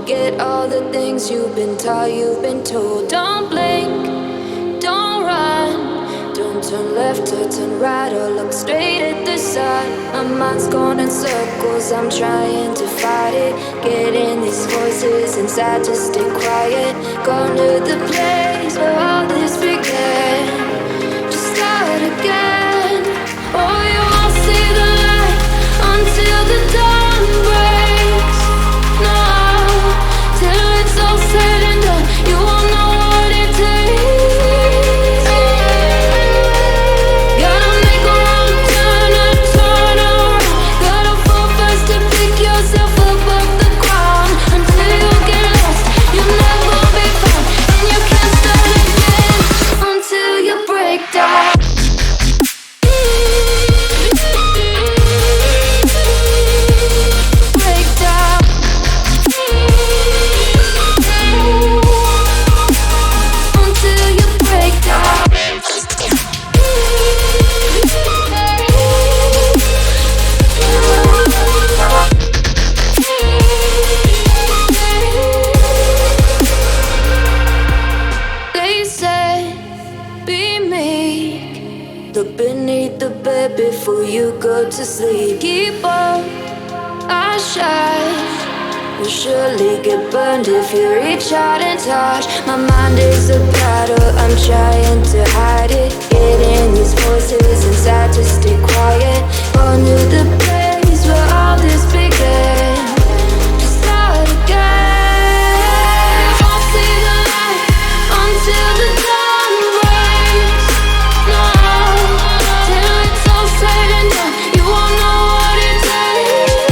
Forget all the things you've been taught, you've been told. Don't blink, don't run, don't turn left or turn right or look straight at the sun. My mind's going in circles, I'm trying to fight it. Getting these voices inside to stay quiet. Gone to the place where all this began. Just start again. Oh, you won't see the light until the dawn breaks. No, till it's all said and done, you won't know what it takes. Gotta make a wrong turn and turn around. Gotta fall fast to pick yourself up off the ground. Until you get lost, you'll never be found. And you can't start again until you break down. Look beneath the bed before you go to sleep. Keep on, I shine. Will surely get burned if you reach out and touch. My mind is a battle, I'm trying to hide it. Getting these voices inside to stay quiet. On to the place where all this began. Just start again. You won't see the light until the dawn breaks. No, till it's all said and done, you won't know what it takes.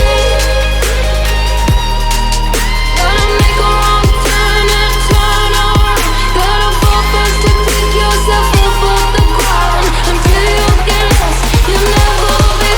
Gotta make a wrong turn and turn around. Gotta fall fast to pick yourself up off the ground. Until you get lost, you'll never be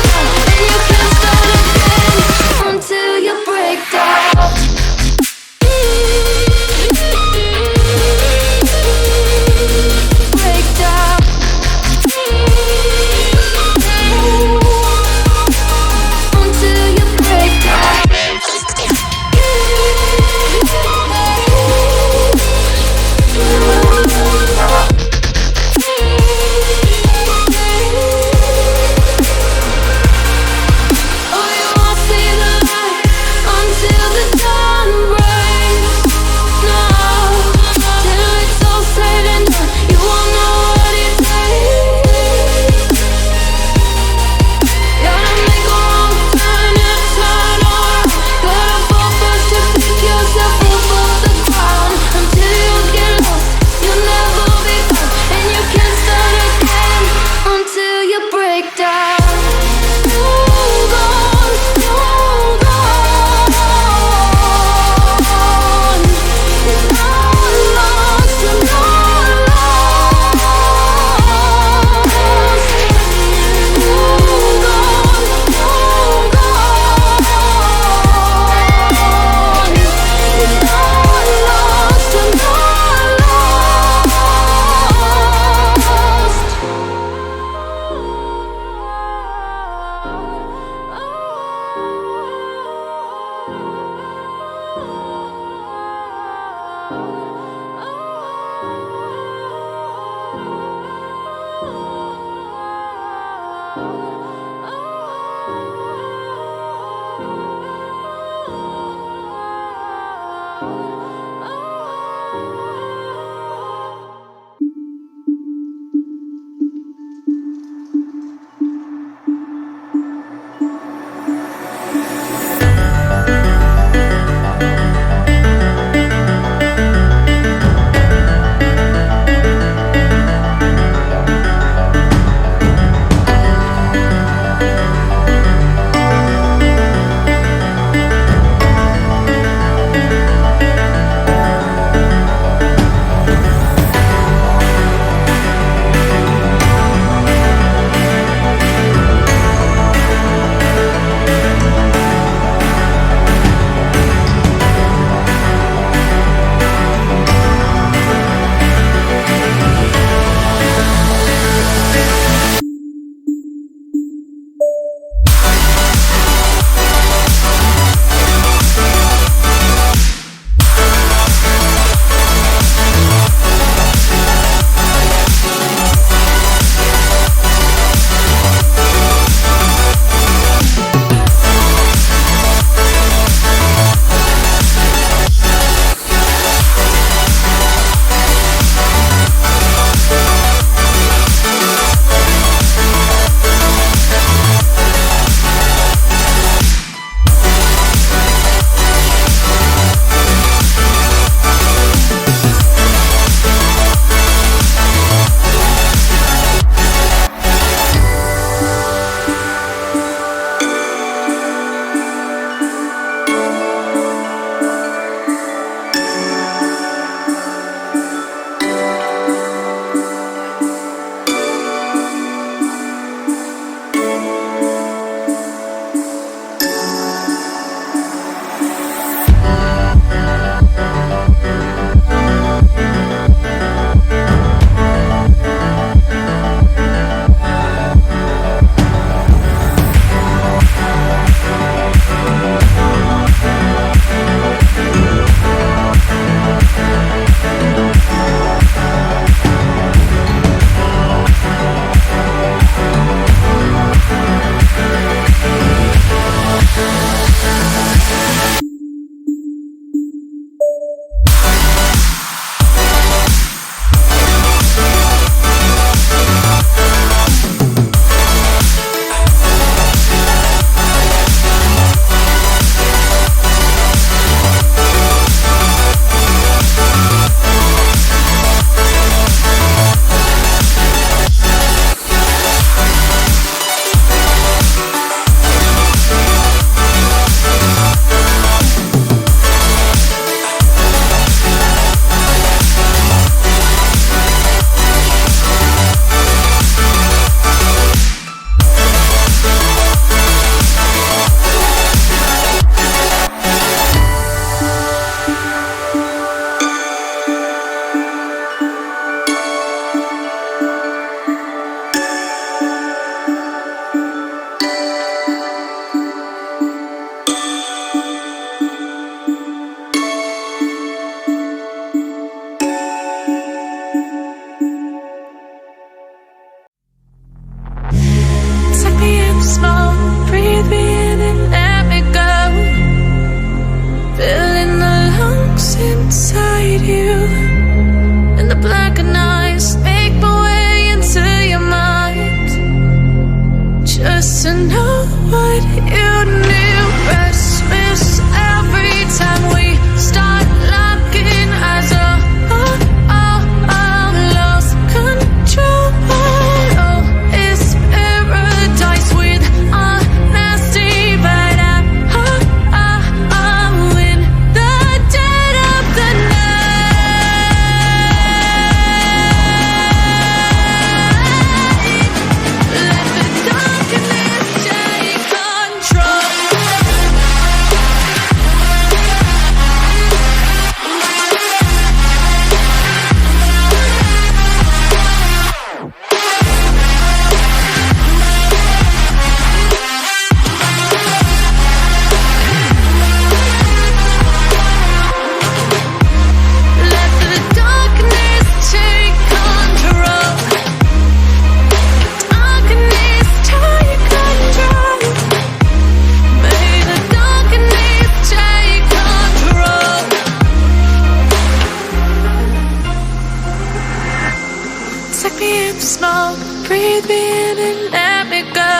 breathe me in and let me go.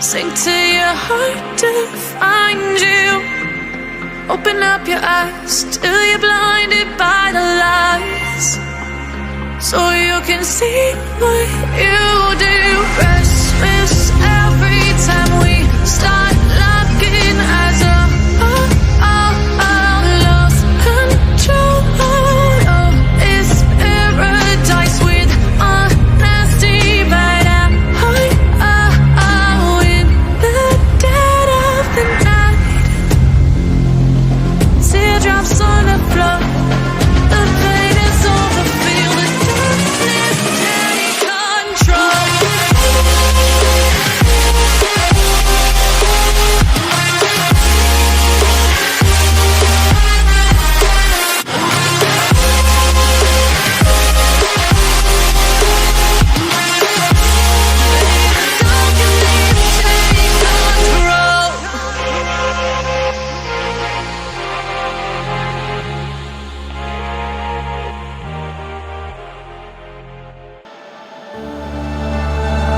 Sink to your heart to find you. Open up your eyes till you're blinded by the lights, so you can see what you do. Restless every time we start looking as a lost control of this paradise with honesty. But I'm in the dead of the night. Teardrops on the floor. The pain is over. Feel the darkness take control.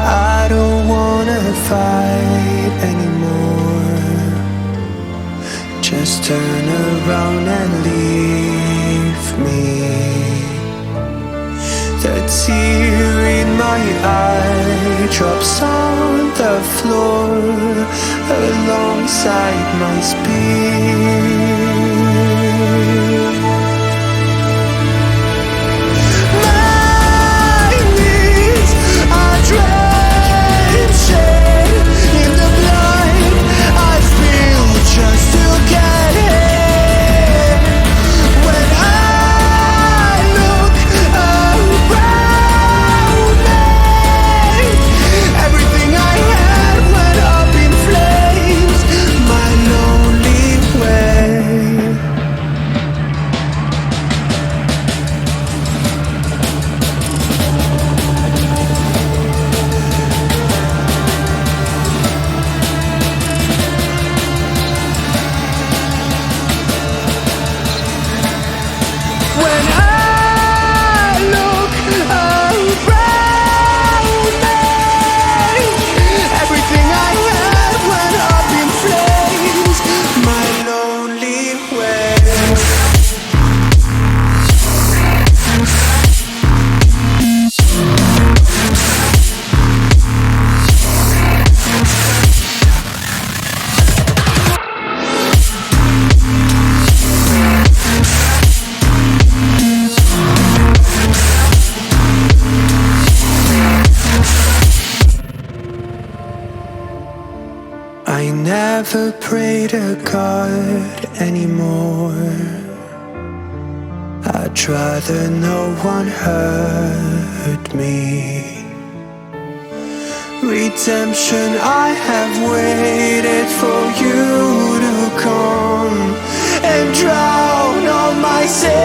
I don't wanna fight anymore. Just turn around and leave me. The tear in my eye drops on the floor alongside my speed. My knees are drenching in the blood I spill just to get in. When I look around me, everything I had went up in flames. My lonely way. When I look around me, everything I had went up in flames. My lonely way. I never pray to God anymore. I'd rather no one hurt me. Redemption, I have waited for you to come and drown all my sins.